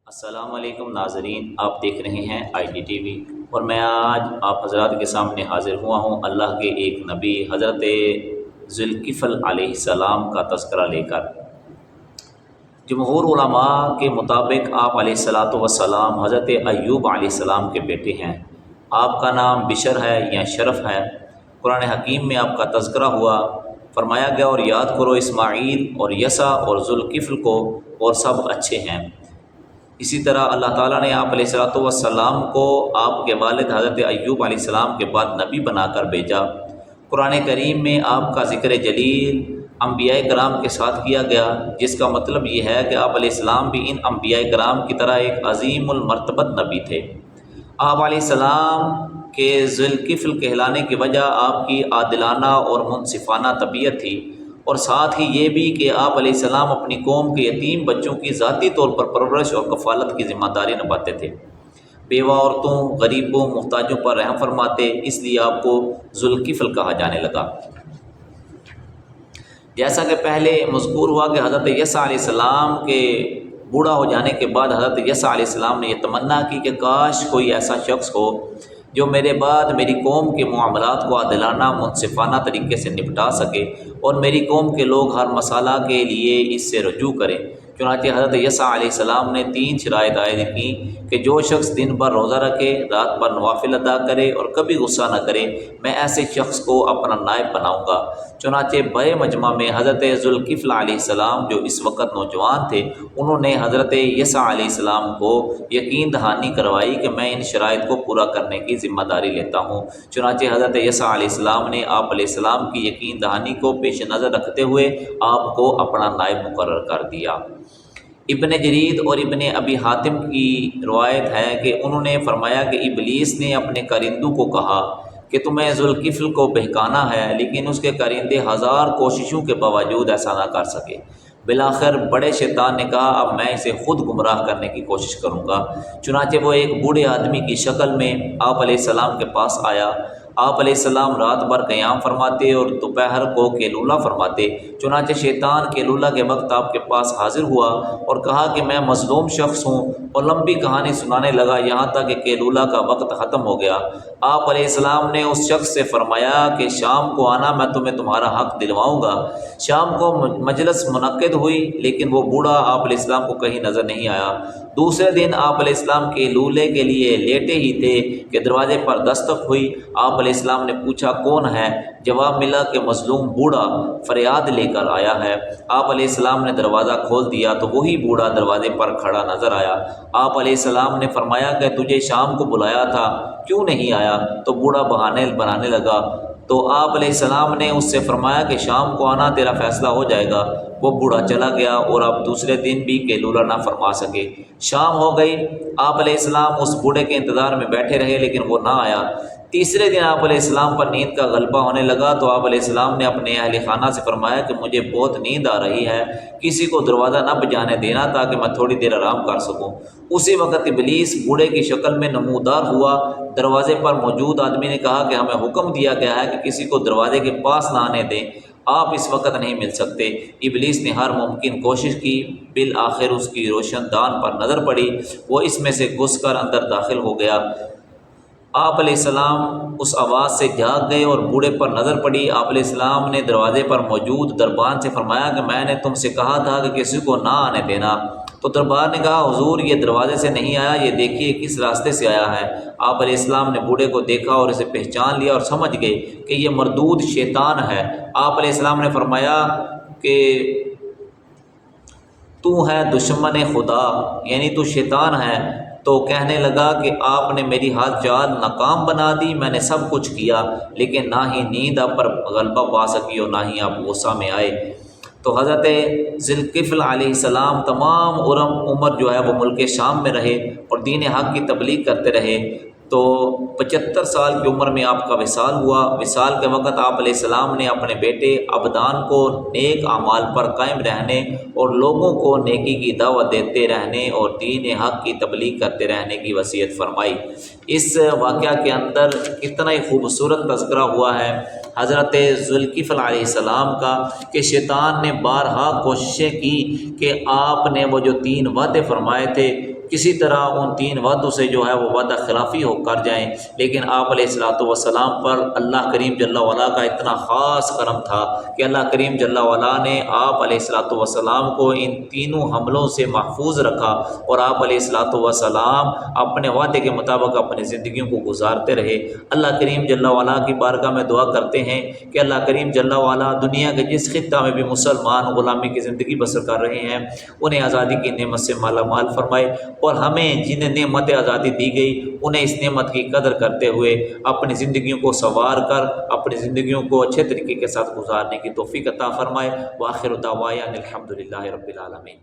السلام علیکم ناظرین، آپ دیکھ رہے ہیں آئی ٹی ٹی وی اور میں آج آپ حضرات کے سامنے حاضر ہوا ہوں اللہ کے ایک نبی حضرت ذوالکفل علیہ السلام کا تذکرہ لے کر۔ جمہور علماء کے مطابق آپ علیہ الصلاۃ والسلام حضرت ایوب علیہ السلام کے بیٹے ہیں۔ آپ کا نام بشر ہے یا شرف ہے۔ قرآن حکیم میں آپ کا تذکرہ ہوا، فرمایا گیا اور یاد کرو اسماعیل اور یسع اور ذوالکفل کو، اور سب اچھے ہیں۔ اسی طرح اللہ تعالیٰ نے آپ علیہ الصلاۃ والسلام کو آپ کے والد حضرت ایوب علیہ السلام کے بعد نبی بنا کر بھیجا۔ قرآن کریم میں آپ کا ذکر جلیل انبیاء کرام کے ساتھ کیا گیا، جس کا مطلب یہ ہے کہ آپ علیہ السلام بھی ان انبیاء کرام کی طرح ایک عظیم المرتبت نبی تھے۔ آپ علیہ السلام کے ذوالکفل کہلانے کی وجہ آپ کی عادلانہ اور منصفانہ طبیعت تھی، اور ساتھ ہی یہ بھی کہ آپ علیہ السلام اپنی قوم کے یتیم بچوں کی ذاتی طور پر پرورش اور کفالت کی ذمہ داری نبھاتے تھے۔ بیوہ عورتوں، غریبوں، محتاجوں پر رحم فرماتے، اس لیے آپ کو ذوالکفل کہا جانے لگا۔ جیسا کہ پہلے مذکور ہوا کہ حضرت یسع علیہ السلام کے بوڑھا ہو جانے کے بعد حضرت یسع علیہ السلام نے یہ تمنا کی کہ کاش کوئی ایسا شخص ہو جو میرے بعد میری قوم کے معاملات کو عادلانہ منصفانہ طریقے سے نپٹا سکے، اور میری قوم کے لوگ ہر مسئلہ کے لیے اس سے رجوع کریں۔ چنانچہ حضرت یسع علیہ السلام نے 3 شرائط عائد کی کہ جو شخص دن بھر روزہ رکھے، رات بھر نوافل ادا کرے اور کبھی غصہ نہ کرے، میں ایسے شخص کو اپنا نائب بناؤں گا۔ چنانچہ بڑے مجمع میں حضرت ذوالکفل علیہ السلام جو اس وقت نوجوان تھے، انہوں نے حضرت یسع علیہ السلام کو یقین دہانی کروائی کہ میں ان شرائط کو پورا کرنے کی ذمہ داری لیتا ہوں۔ چنانچہ حضرت یسع علیہ السلام نے آپ علیہ السلام کی یقین دہانی کو پیش نظر رکھتے ہوئے آپ کو اپنا نائب مقرر کر دیا۔ ابن جرید اور ابن ابی حاتم کی روایت ہے کہ انہوں نے فرمایا کہ ابلیس نے اپنے کرندوں کو کہا کہ تمہیں ذوالکفل کو بہکانا ہے، لیکن اس کے کرندے 1000 کوششوں کے باوجود ایسا نہ کر سکے۔ بالآخر بڑے شیطان نے کہا اب میں اسے خود گمراہ کرنے کی کوشش کروں گا۔ چنانچہ وہ ایک بوڑھے آدمی کی شکل میں آپ علیہ السلام کے پاس آیا۔ آپ علیہ السلام رات بھر قیام فرماتے اور دوپہر کو قیلولہ فرماتے۔ چنانچہ شیطان قیلولہ کے وقت آپ کے پاس حاضر ہوا اور کہا کہ میں مظلوم شخص ہوں، اور لمبی کہانی سنانے لگا یہاں تک کہ قیلولہ کا وقت ختم ہو گیا۔ آپ علیہ السلام نے اس شخص سے فرمایا کہ شام کو آنا، میں تمہیں تمہارا حق دلواؤں گا۔ شام کو مجلس منعقد ہوئی، لیکن وہ بوڑھا آپ علیہ السلام کو کہیں نظر نہیں آیا۔ دوسرے دن آپ علیہ السلام قیلولے کے لیے لیٹے ہی تھے کہ دروازے پر دستک ہوئی۔ آپ علیہ السلام نے پوچھا کون ہے؟ جواب ملا کہ مظلوم بوڑھا فریاد لے کر آیا ہے۔ آپ علیہ السلام نے دروازہ کھول دیا تو وہی بوڑھا دروازے پر کھڑا نظر آیا۔ آپ علیہ السلام نے فرمایا کہ تجھے شام کو بلایا تھا، کیوں نہیں آیا؟ تو بوڑھا بہانے بنانے لگا۔ تو آپ علیہ السلام نے اس سے فرمایا کہ شام کو آنا، تیرا فیصلہ ہو جائے گا۔ وہ بوڑھا چلا گیا اور آپ دوسرے دن بھی قیلولہ نہ فرما سکے۔ شام ہو گئی، آپ علیہ السلام اس بوڑھے کے انتظار میں بیٹھے رہے، لیکن وہ نہ آیا۔ تیسرے دن آپ علیہ السلام پر نیند کا غلبہ ہونے لگا تو آپ علیہ السلام نے اپنے اہل خانہ سے فرمایا کہ مجھے بہت نیند آ رہی ہے، کسی کو دروازہ نہ بجانے دینا تاکہ میں تھوڑی دیر آرام کر سکوں۔ اسی وقت ابلیس بوڑھے کی شکل میں نمودار ہوا۔ دروازے پر موجود آدمی نے کہا کہ ہمیں حکم دیا گیا ہے کہ کسی کو دروازے کے پاس نہ آنے دیں، آپ اس وقت نہیں مل سکتے۔ ابلیس نے ہر ممکن کوشش کی، بالآخر اس کی روشن دان پر نظر پڑی، وہ اس میں سے گھس کر اندر داخل ہو گیا۔ آپ علیہ السلام اس آواز سے جاگ گئے اور بوڑھے پر نظر پڑی۔ آپ علیہ السلام نے دروازے پر موجود دربان سے فرمایا کہ میں نے تم سے کہا تھا کہ کسی کو نہ آنے دینا۔ تو دربار نے کہا حضور یہ دروازے سے نہیں آیا، یہ دیکھیے کس راستے سے آیا ہے۔ آپ علیہ السلام نے بوڑھے کو دیکھا اور اسے پہچان لیا اور سمجھ گئے کہ یہ مردود شیطان ہے۔ آپ علیہ السلام نے فرمایا کہ تو ہے دشمن خدا، یعنی تو شیطان ہے۔ تو کہنے لگا کہ آپ نے میری حال چال ناکام بنا دی، میں نے سب کچھ کیا، لیکن نہ ہی نیند آپ پر غلبہ پا سکی اور نہ ہی آپ غصہ میں آئے۔ تو حضرت ذوالکفل علیہ السلام تمام عمر جو ہے وہ ملک شام میں رہے اور دین حق کی تبلیغ کرتے رہے۔ تو 75 سال کی عمر میں آپ کا وصال ہوا۔ وصال کے وقت آپ علیہ السلام نے اپنے بیٹے عبدان کو نیک اعمال پر قائم رہنے اور لوگوں کو نیکی کی دعوت دیتے رہنے اور دین حق کی تبلیغ کرتے رہنے کی وصیت فرمائی۔ اس واقعہ کے اندر کتنا ہی خوبصورت تذکرہ ہوا ہے حضرت ذوالکفل علیہ السلام کا کہ شیطان نے بارہا کوششیں کی کہ آپ نے وہ جو 3 وعدے فرمائے تھے کسی طرح ان 3 وعدوں سے جو ہے وہ وعدہ خلافی ہو کر جائیں، لیکن آپ علیہ الصلوۃ والسلام پر اللہ کریم جل وعلا کا اتنا خاص کرم تھا کہ اللہ کریم جل وعلا نے آپ علیہ الصلوۃ والسلام کو ان تینوں حملوں سے محفوظ رکھا، اور آپ علیہ الصلوۃ والسلام اپنے وعدے کے مطابق اپنی زندگیوں کو گزارتے رہے۔ اللہ کریم جل وعلا کی بارگاہ میں دعا کرتے ہیں کہ اللہ کریم جل وعلا دنیا کے جس خطہ میں بھی مسلمان غلامی کی زندگی بسر کر رہے ہیں انہیں آزادی کی نعمت سے مالا مال فرمائے، اور ہمیں جنہیں نعمت آزادی دی گئی انہیں اس نعمت کی قدر کرتے ہوئے اپنی زندگیوں کو سنوار کر اپنی زندگیوں کو اچھے طریقے کے ساتھ گزارنے کی توفیق عطا فرمائے۔ وآخر دعوانا الحمدللہ رب العالمین۔